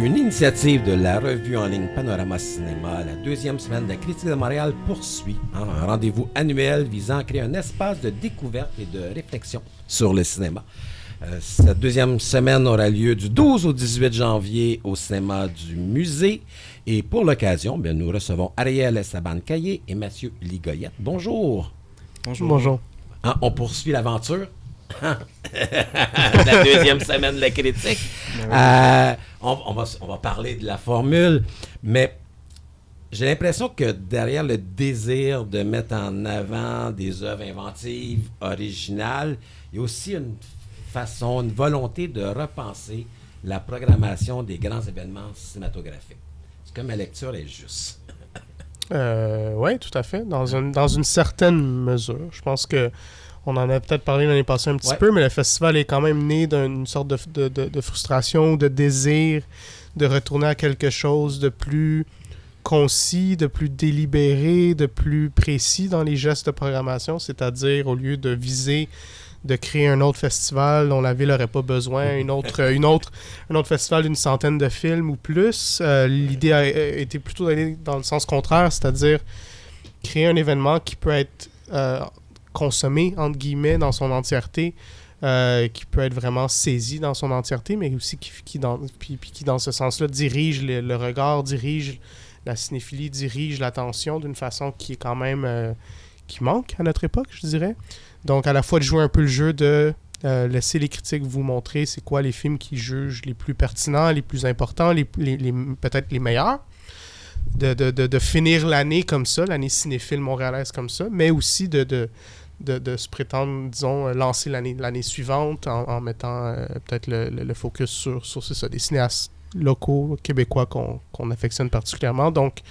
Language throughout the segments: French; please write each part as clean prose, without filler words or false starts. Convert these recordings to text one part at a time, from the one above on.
Une initiative de la revue en ligne Panorama Cinéma, la deuxième semaine de la Critique de Montréal poursuit un rendez-vous annuel visant à créer un espace de découverte et de réflexion sur le cinéma. Cette deuxième semaine aura lieu du 12 au 18 janvier au cinéma du musée. Et pour l'occasion, nous recevons Ariel Estaban-Caillé et Mathieu Ligoyette. Bonjour. Bonjour. Bonjour. On poursuit l'aventure. La deuxième semaine de la critique. On va parler de la formule, mais j'ai l'impression que derrière le désir de mettre en avant des œuvres inventives, originales, il y a aussi une volonté de repenser la programmation des grands événements cinématographiques. Est-ce que ma lecture est juste? Oui, tout à fait. Dans une certaine mesure. Je pense que on en a peut-être parlé l'année passée un petit peu, mais le festival est quand même né d'une sorte de frustration, de désir de retourner à quelque chose de plus concis, de plus délibéré, de plus précis dans les gestes de programmation, c'est-à-dire au lieu de viser de créer un autre festival dont la ville n'aurait pas besoin, un autre festival d'une centaine de films ou plus. L'idée a été plutôt d'aller dans le sens contraire, c'est-à-dire créer un événement qui peut être consommé, entre guillemets, dans son entièreté, qui peut être vraiment saisi dans son entièreté, mais aussi qui dans ce sens-là, dirige le regard, dirige la cinéphilie, dirige l'attention d'une façon qui est quand même... qui manque à notre époque, je dirais. Donc, à la fois de jouer un peu le jeu de laisser les critiques vous montrer c'est quoi les films qu'ils jugent les plus pertinents, les plus importants, peut-être les meilleurs. De finir l'année comme ça, l'année cinéphile montréalaise comme ça, mais aussi de se prétendre, disons, lancer l'année suivante en mettant peut-être le focus sur c'est ça, des cinéastes locaux, québécois qu'on affectionne particulièrement. Donc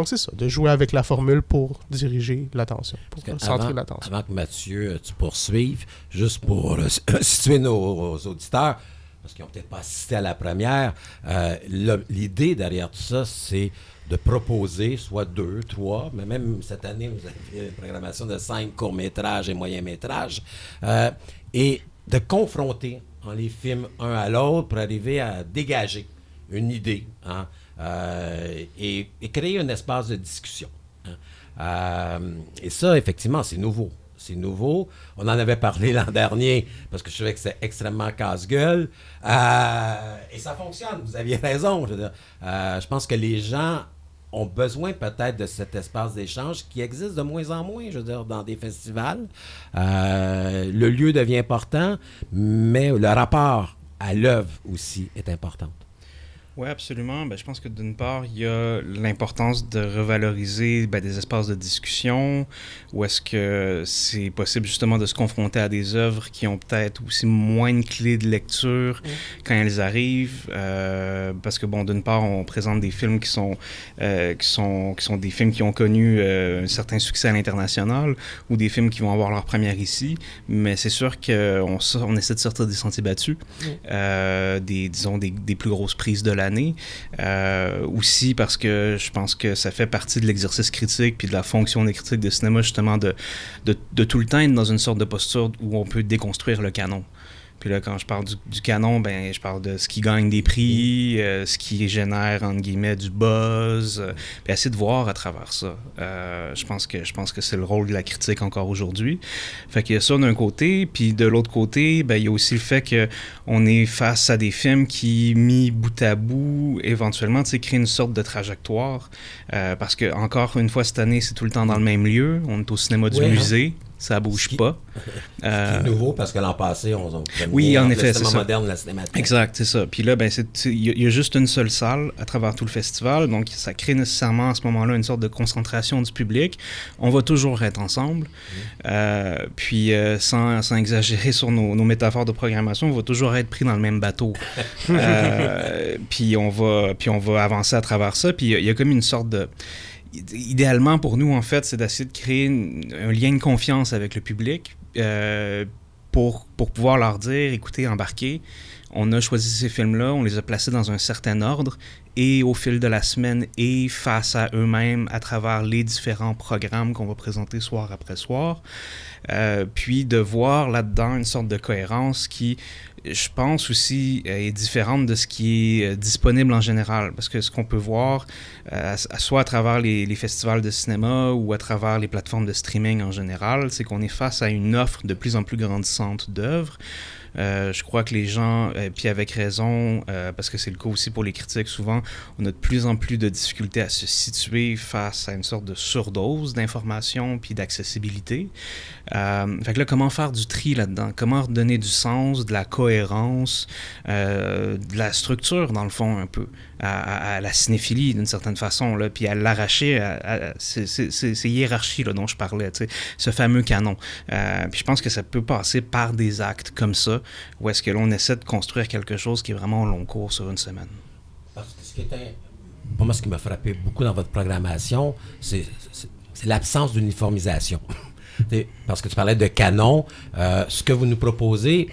c'est ça, de jouer avec la formule pour diriger l'attention, pour centrer l'attention. Avant que Mathieu, tu poursuives, juste pour situer nos auditeurs, parce qu'ils n'ont peut-être pas assisté à la première, l'idée derrière tout ça, c'est de proposer soit 2, 3, mais même cette année, vous avez une programmation de 5 courts-métrages et moyens-métrages, et de confronter les films un à l'autre pour arriver à dégager une idée, et créer un espace de discussion. Et ça, effectivement, c'est nouveau. C'est nouveau. On en avait parlé l'an dernier parce que je trouvais que c'était extrêmement casse-gueule. Et ça fonctionne. Vous aviez raison. Je veux dire, je pense que les gens ont besoin peut-être de cet espace d'échange qui existe de moins en moins, je veux dire, dans des festivals. Le lieu devient important, mais le rapport à l'œuvre aussi est important. Oui, absolument. Je pense que d'une part, il y a l'importance de revaloriser des espaces de discussion où est-ce que c'est possible justement de se confronter à des œuvres qui ont peut-être aussi moins de clés de lecture quand elles arrivent. Parce que, d'une part, on présente des films qui sont des films qui ont connu un certain succès à l'international ou des films qui vont avoir leur première ici. Mais c'est sûr qu'on essaie de sortir des sentiers battus, des plus grosses prises de l'année. Aussi parce que je pense que ça fait partie de l'exercice critique puis de la fonction des critiques de cinéma justement de tout le temps être dans une sorte de posture où on peut déconstruire le canon. Puis là, quand je parle du canon, je parle de ce qui gagne des prix, ce qui génère, entre guillemets, du buzz, puis essayer de voir à travers ça. Je pense que c'est le rôle de la critique encore aujourd'hui. Fait qu'il y a ça d'un côté, puis de l'autre côté, il y a aussi le fait qu'on est face à des films qui, mis bout à bout, éventuellement, créent une sorte de trajectoire. Parce que, encore une fois, cette année, c'est tout le temps dans le même lieu. On est au cinéma du musée. Ça bouge pas. Ce qui est nouveau parce que l'an passé, on oui, en effet, le cinéma moderne, la cinémathèque. Exact, c'est ça. Puis là, il y a juste une seule salle à travers tout le festival, donc ça crée nécessairement à ce moment-là une sorte de concentration du public. On va toujours être ensemble. Puis sans exagérer sur nos métaphores de programmation, on va toujours être pris dans le même bateau. Puis on va avancer à travers ça. Puis il y a comme une sorte de... Idéalement, pour nous, en fait, c'est d'essayer de créer un lien de confiance avec le public pour pouvoir leur dire, écoutez, embarquez, on a choisi ces films-là, on les a placés dans un certain ordre et au fil de la semaine et face à eux-mêmes à travers les différents programmes qu'on va présenter soir après soir. Puis de voir là-dedans une sorte de cohérence qui je pense aussi, est différente de ce qui est disponible en général. Parce que ce qu'on peut voir, soit à travers les festivals de cinéma ou à travers les plateformes de streaming en général, c'est qu'on est face à une offre de plus en plus grandissante d'œuvres. Je crois que les gens, puis avec raison, parce que c'est le cas aussi pour les critiques, souvent, on a de plus en plus de difficultés à se situer face à une sorte de surdose d'informations puis d'accessibilité. Fait que là, comment faire du tri là-dedans? Comment redonner du sens, de la cohérence, de la structure, dans le fond, un peu, à la cinéphilie, d'une certaine façon, là, puis à l'arracher à ces hiérarchies là, dont je parlais, ce fameux canon. Puis je pense que ça peut passer par des actes comme ça, où est-ce que l'on essaie de construire quelque chose qui est vraiment au long cours sur une semaine. Parce que pour moi, ce qui m'a frappé beaucoup dans votre programmation, c'est l'absence d'uniformisation. Parce que tu parlais de canon, ce que vous nous proposez,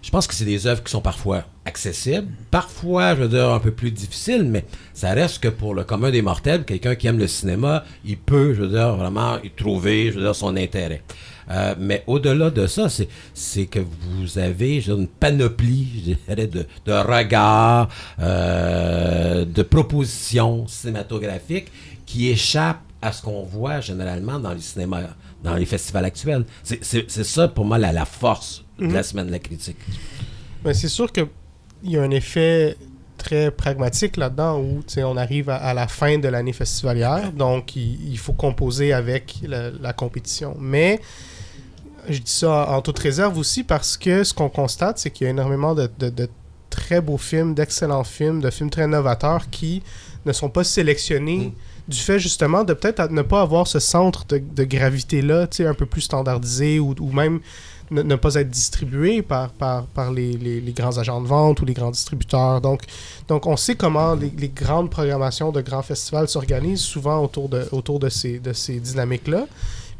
je pense que c'est des œuvres qui sont parfois accessibles, parfois, je veux dire, un peu plus difficiles, mais ça reste que pour le commun des mortels, quelqu'un qui aime le cinéma, il peut, je veux dire, vraiment y trouver, je veux dire, son intérêt. Mais au-delà de ça, c'est que vous avez, je veux dire, une panoplie, je dirais, de regards, de propositions cinématographiques qui échappent à ce qu'on voit généralement dans les cinémas, dans les festivals actuels. C'est ça, pour moi, la force de la semaine de la critique. Ben, c'est sûr qu'il y a un effet très pragmatique là-dedans où on arrive à la fin de l'année festivalière, donc il faut composer avec la compétition. Mais je dis ça en toute réserve aussi parce que ce qu'on constate, c'est qu'il y a énormément de très beaux films, d'excellents films, de films très novateurs qui ne sont pas sélectionnés du fait justement de peut-être ne pas avoir ce centre de gravité-là, un peu plus standardisé ou même ne pas être distribué par les grands agents de vente ou les grands distributeurs. Donc on sait comment les grandes programmations de grands festivals s'organisent souvent autour de ces dynamiques-là.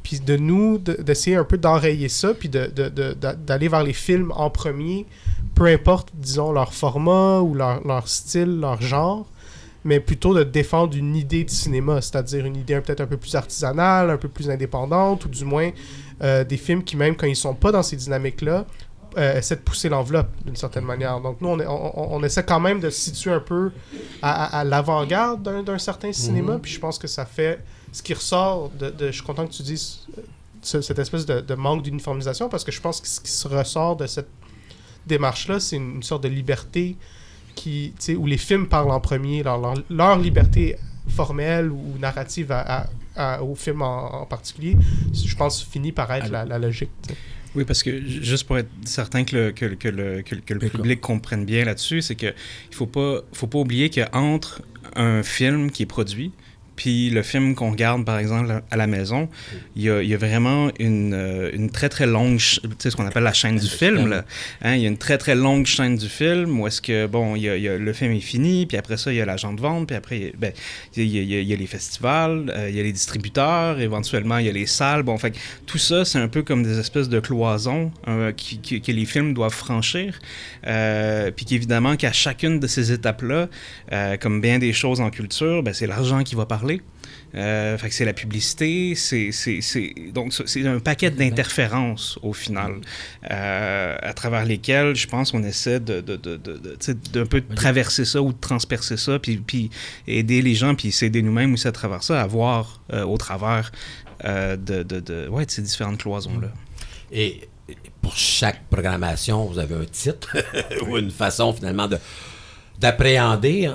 Puis d'essayer un peu d'enrayer ça, puis d'aller vers les films en premier, peu importe, disons, leur format ou leur style, leur genre, mais plutôt de défendre une idée de cinéma, c'est-à-dire une idée peut-être un peu plus artisanale, un peu plus indépendante, ou du moins des films qui, même quand ils sont pas dans ces dynamiques-là, essaient de pousser l'enveloppe d'une certaine manière. Donc nous, on essaie quand même de se situer un peu à l'avant-garde d'un certain cinéma, puis je pense que ça fait ce qui ressort je suis content que tu dises cette espèce de manque d'uniformisation, parce que je pense que ce qui se ressort de cette démarche-là, c'est une sorte de liberté où les films parlent en premier, leur liberté formelle ou narrative au film en particulier, je pense, finit par être la logique. T'sais. Oui, parce que juste pour être certain que le public comprenne bien là-dessus, c'est qu'il faut pas oublier qu'entre un film qui est produit puis le film qu'on regarde, par exemple, à la maison, il y a vraiment une très, très longue... Tu sais, ce qu'on appelle la chaîne du film, là. Hein? Il y a une très, très longue chaîne du film où est-ce que, bon, le film est fini, puis après ça, il y a l'agent de vente, puis après, il y a les festivals, il y a les distributeurs, éventuellement, il y a les salles. Bon, fait tout ça, c'est un peu comme des espèces de cloisons que les films doivent franchir. Puis qu'évidemment, qu'à chacune de ces étapes-là, comme bien des choses en culture, c'est l'argent qui va parler. Fait que c'est la publicité, donc c'est un paquet d'interférences au final, à travers lesquelles je pense qu'on essaie d'un peu de traverser ça ou de transpercer ça, puis aider les gens, puis s'aider nous-mêmes aussi à travers ça, à voir au travers de ces différentes cloisons-là. Et pour chaque programmation, vous avez un titre ou une façon finalement d'appréhender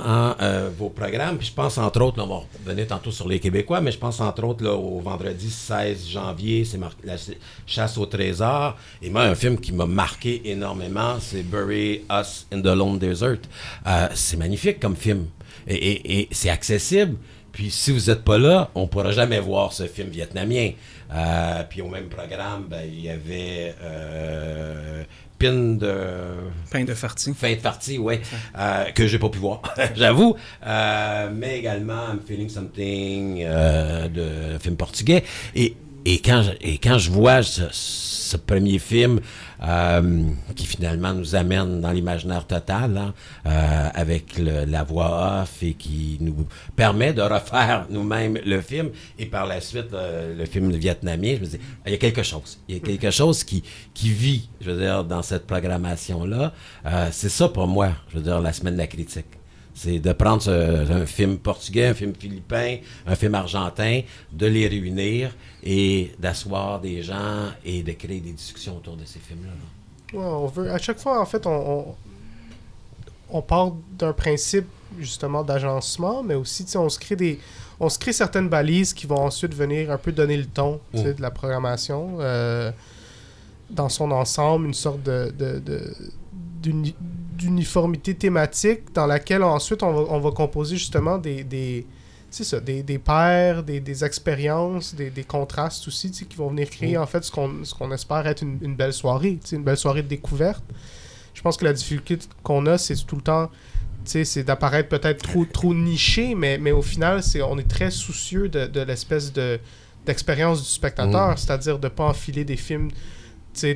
vos programmes. Puis je pense entre autres, là, on va revenir tantôt sur les Québécois, mais je pense entre autres là, au vendredi 16 janvier, c'est la chasse au trésor. Et moi, un film qui m'a marqué énormément, c'est Bury Us in the Lone Desert. C'est magnifique comme film. Et c'est accessible. Puis si vous n'êtes pas là, on ne pourra jamais voir ce film vietnamien. Puis au même programme, il y avait... Pain de Farty, oui, que j'ai pas pu voir, j'avoue, mais également I'm Feeling Something, de film portugais. Et Et quand je vois ce premier film qui finalement nous amène dans l'imaginaire total, avec la voix off et qui nous permet de refaire nous-mêmes le film, et par la suite le film vietnamien, je me dis, il y a quelque chose. Il y a quelque chose qui vit, je veux dire, dans cette programmation-là. C'est ça pour moi, je veux dire, la semaine de la critique. C'est de prendre un film portugais, un film philippin, un film argentin, de les réunir et d'asseoir des gens et de créer des discussions autour de ces films-là. Ouais, on veut, à chaque fois, en fait, on part d'un principe, justement, d'agencement, mais aussi, on se crée certaines balises qui vont ensuite venir un peu donner le ton de la programmation dans son ensemble, une sorte d'uniformité thématique dans laquelle ensuite on va composer justement des pairs, des expériences, des contrastes aussi qui vont venir créer en fait ce qu'on espère être une belle soirée, une belle soirée de découverte. Je pense que la difficulté qu'on a, c'est tout le temps, c'est d'apparaître peut-être trop niché, mais au final, on est très soucieux de l'espèce d'expérience du spectateur, c'est-à-dire de ne pas enfiler des films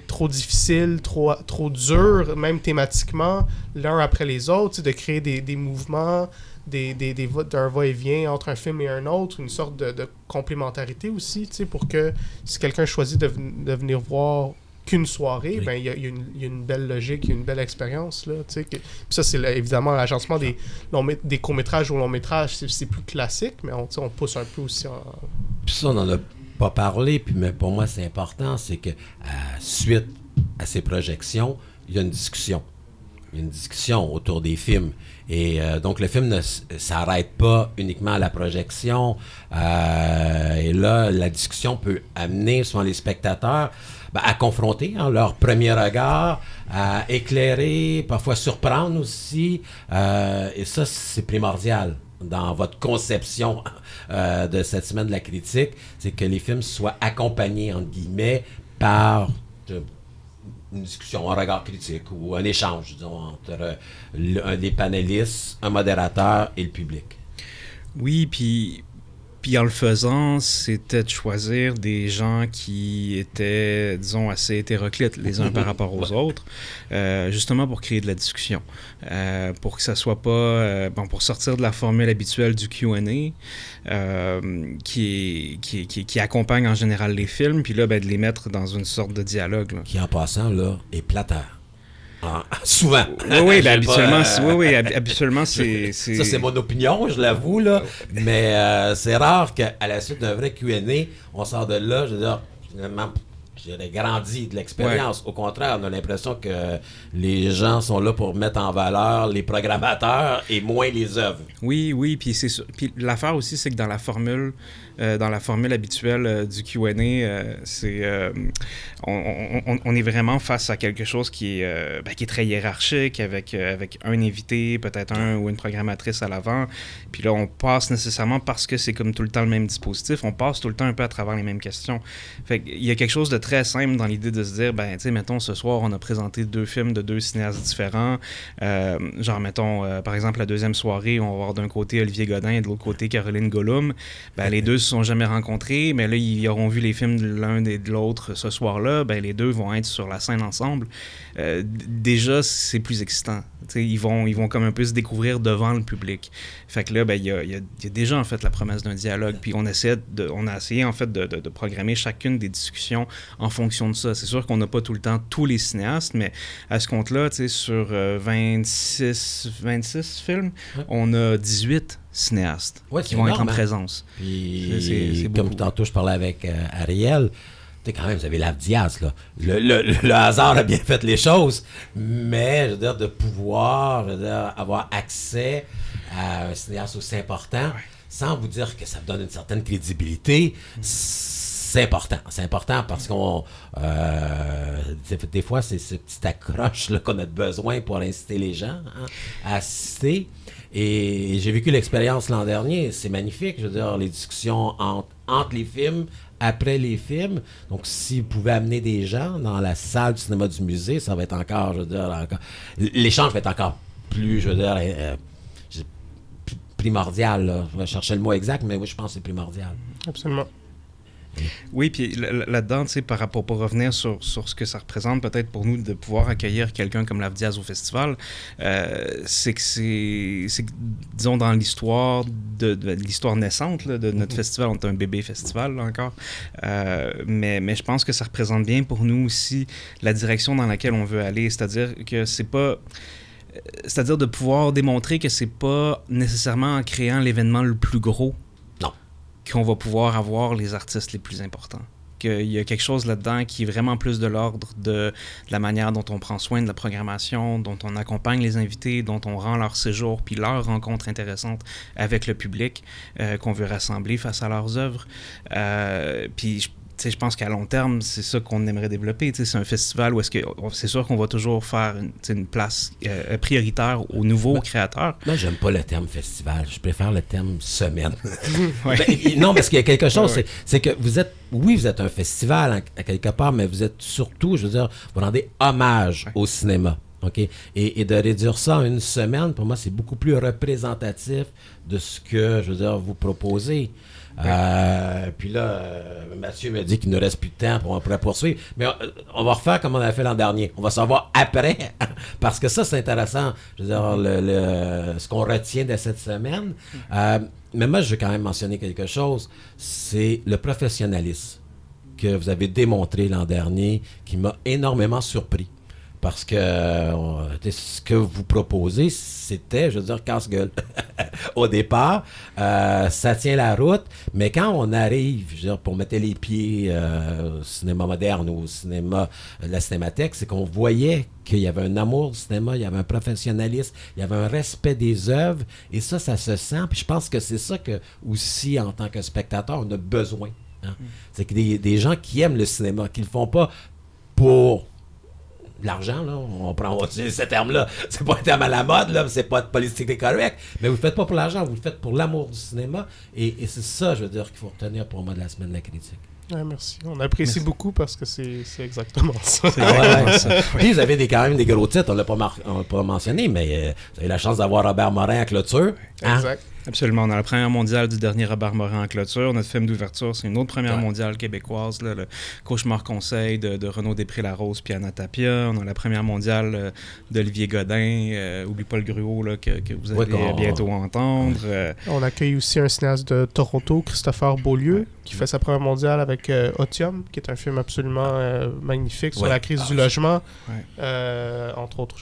trop difficile, trop dur, même thématiquement, l'un après les autres, de créer des mouvements, d'un va-et-vient entre un film et un autre, une sorte de complémentarité aussi, pour que si quelqu'un choisit de venir voir qu'une soirée, ben il y a une belle logique, il y a une belle expérience, là, puis ça, c'est évidemment l'agencement des courts-métrages ou longs-métrages, c'est plus classique, mais on pousse un peu aussi en... Puis ça, on en a pas parlé, mais pour moi, c'est important, c'est que suite à ces projections, il y a une discussion. Il y a une discussion autour des films. Et donc, le film ne s'arrête pas uniquement à la projection. Et là, la discussion peut amener souvent les spectateurs à confronter leur premier regard, à éclairer, parfois surprendre aussi. Et ça, c'est primordial dans votre conception de cette semaine de la critique, c'est que les films soient accompagnés, entre guillemets, par une discussion, un regard critique ou un échange, disons, entre un des panélistes, un modérateur et le public. Oui, puis en le faisant, c'était de choisir des gens qui étaient, disons, assez hétéroclites les uns par rapport aux autres, justement pour créer de la discussion, pour que ça soit pas... pour sortir de la formule habituelle du Q&A, qui accompagne en général les films, puis là, de les mettre dans une sorte de dialogue. Là. Qui, en passant, là, est plateur. Souvent. Oui, habituellement, c'est... Ça, c'est mon opinion, je l'avoue, là. Mais c'est rare qu'à la suite d'un vrai Q&A, on sort de là, je veux dire, finalement, j'ai grandi de l'expérience. Ouais. Au contraire, on a l'impression que les gens sont là pour mettre en valeur les programmateurs et moins les œuvres. Oui, puis c'est sûr. Puis l'affaire aussi, c'est que dans la formule habituelle du Q&A, on est vraiment face à quelque chose qui est très hiérarchique, avec un invité, peut-être un ou une programmatrice à l'avant. Puis là, on passe nécessairement, parce que c'est comme tout le temps le même dispositif, on passe tout le temps un peu à travers les mêmes questions. Fait qu'il y a quelque chose de très simple dans l'idée de se dire, mettons, ce soir, on a présenté 2 films de 2 cinéastes différents. Mettons, par exemple, la deuxième soirée, on va avoir d'un côté Olivier Godin et de l'autre côté Caroline Gollum. Les deux se sont jamais rencontrés, mais là, ils auront vu les films de l'un et de l'autre ce soir-là. Les deux vont être sur la scène ensemble. Déjà, c'est plus excitant. Ils vont comme un peu se découvrir devant le public. Fait que là, il y a déjà, en fait, la promesse d'un dialogue. Puis on a essayé, en fait, de programmer chacune des discussions en fonction de ça. C'est sûr qu'on n'a pas tout le temps tous les cinéastes, mais à ce compte-là, sur 26 films, on a 18 cinéastes qui vont être en présence. Puis, c'est comme tantôt, je parlais avec Ariel, quand même, vous avez Lav Diaz, là. Le hasard a bien fait les choses, mais, je veux dire, de pouvoir, avoir accès à un cinéaste aussi important, sans vous dire que ça me donne une certaine crédibilité, c'est important. C'est important parce qu'on... des fois, c'est ce petit accroche là, qu'on a besoin pour inciter les gens à assister. Et j'ai vécu l'expérience l'an dernier. C'est magnifique. Je veux dire, les discussions entre les films, après les films. Donc, si vous pouvez amener des gens dans la salle du cinéma du musée, ça va être encore, je veux dire, l'échange va être encore plus, je veux dire, primordial. Là. Je vais chercher le mot exact, mais oui, je pense que c'est primordial. Absolument. Oui, puis là-dedans, tu sais, par rapport, pour revenir sur ce que ça représente peut-être pour nous de pouvoir accueillir quelqu'un comme Lavdiaz au festival, c'est que, disons, dans l'histoire de l'histoire naissante là, de notre festival, on est un bébé festival là, encore, mais je pense que ça représente bien pour nous aussi la direction dans laquelle on veut aller, c'est-à-dire que c'est-à-dire de pouvoir démontrer que c'est pas nécessairement en créant l'événement le plus gros qu'on va pouvoir avoir les artistes les plus importants. Qu'il y a quelque chose là-dedans qui est vraiment plus de l'ordre de la manière dont on prend soin de la programmation, dont on accompagne les invités, dont on rend leur séjour puis leurs rencontres intéressantes avec le public qu'on veut rassembler face à leurs œuvres. Puis je pense qu'à long terme, c'est ça qu'on aimerait développer. C'est un festival où c'est sûr qu'on va toujours faire une place prioritaire aux nouveaux créateurs. Moi, j'aime pas le terme festival. Je préfère le terme semaine. Non, parce qu'il y a quelque chose, c'est que vous êtes un festival à quelque part, mais vous êtes surtout, je veux dire, vous rendez hommage au cinéma. OK? Et de réduire ça en une semaine, pour moi, c'est beaucoup plus représentatif de ce que, je veux dire, vous proposez. Puis là, Mathieu me dit qu'il ne reste plus de temps pour poursuivre. Mais on va refaire comme on a fait l'an dernier. On va savoir après, parce que ça, c'est intéressant. Je veux dire, ce qu'on retient de cette semaine. Mais moi, je veux quand même mentionner quelque chose. C'est le professionnalisme que vous avez démontré l'an dernier qui m'a énormément surpris. Parce que ce que vous proposez, c'était, je veux dire, casse-gueule. Au départ, ça tient la route, mais quand on arrive, je veux dire, pour mettre les pieds au cinéma moderne ou au cinéma, la cinémathèque, c'est qu'on voyait qu'il y avait un amour du cinéma, il y avait un professionnalisme, il y avait un respect des œuvres, et ça se sent. Puis je pense que c'est ça que, aussi, en tant que spectateur, on a besoin. Hein? C'est que des gens qui aiment le cinéma, qui ne le font pas pour l'argent, là, on prend ce terme-là, c'est pas un terme à la mode, là, c'est pas politique correct, mais vous le faites pas pour l'argent, vous le faites pour l'amour du cinéma, et c'est ça, je veux dire, qu'il faut retenir pour moi de la semaine de la critique. Ouais, merci. On apprécie beaucoup parce que c'est exactement ça. Ça. Puis vous avez quand même des gros titres, on l'a pas mentionné, mais vous avez la chance d'avoir Robert Morin à clôture. Hein? Exact. Absolument. On a la première mondiale du dernier Robert Morin en clôture. Notre film d'ouverture, c'est une autre première mondiale québécoise, là, le Cauchemar Conseil de Renaud Després-Larose puis Anna Tapia. On a la première mondiale d'Olivier Godin, Oublie pas le gruau, là, que vous allez bientôt entendre. On accueille aussi un cinéaste de Toronto, Christopher Beaulieu, qui fait sa première mondiale avec Otium, qui est un film absolument magnifique sur la crise du logement, entre autres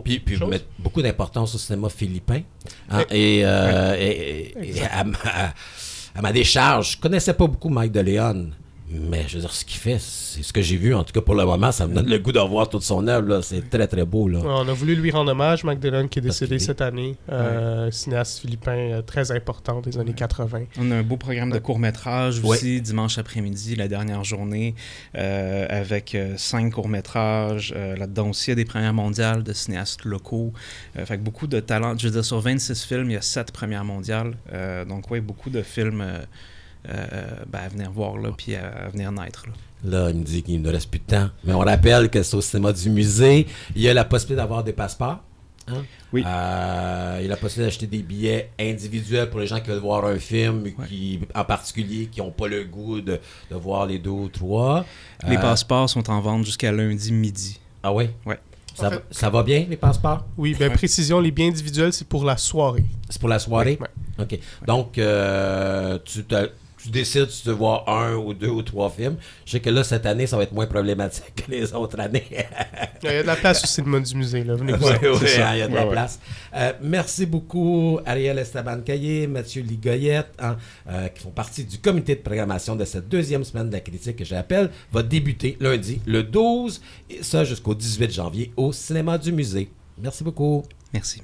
puis vous mettez beaucoup d'importance au cinéma philippin. Hein, et à ma décharge, je connaissais pas beaucoup Mike DeLeon, mais je veux dire, ce qu'il fait, c'est ce que j'ai vu, en tout cas pour le moment, ça me donne le goût de revoir toute son œuvre, là. C'est très très beau. Là. On a voulu lui rendre hommage, Mike DeLeon, qui est décédé cette année, cinéaste philippin très important des années 80. On a un beau programme de court-métrage aussi, dimanche après-midi, la dernière journée, avec 5 courts-métrages. Là-dedans aussi, il y a des premières mondiales de cinéastes locaux. Fait que beaucoup de talents. Je veux dire, sur 26 films, il y a 7 premières mondiales. Donc oui, beaucoup de films à venir voir, là, puis à venir naître. Là, il me dit qu'il ne reste plus de temps. Mais on rappelle que c'est au cinéma du musée. Il y a la possibilité d'avoir des passeports. Hein? Oui. Il y a la possibilité d'acheter des billets individuels pour les gens qui veulent voir un film, en particulier, qui n'ont pas le goût de voir les 2 ou 3. Les passeports sont en vente jusqu'à lundi midi. Ah oui? Oui. Ça va bien, les passeports? Oui, bien précision, les billets individuels, c'est pour la soirée. C'est pour la soirée? Oui. OK. Donc, tu décides si tu veux voir 1 ou 2 ou 3 films. Je sais que là, cette année, ça va être moins problématique que les autres années. Il y a de la place au cinéma du musée. Là. Venez vous il y a de la place. Merci beaucoup, Ariel Esteban-Caillé, Mathieu Ligoyette, qui font partie du comité de programmation de cette 2e semaine de la critique que j'appelle, va débuter lundi, le 12, et ça jusqu'au 18 janvier, au cinéma du musée. Merci beaucoup. Merci.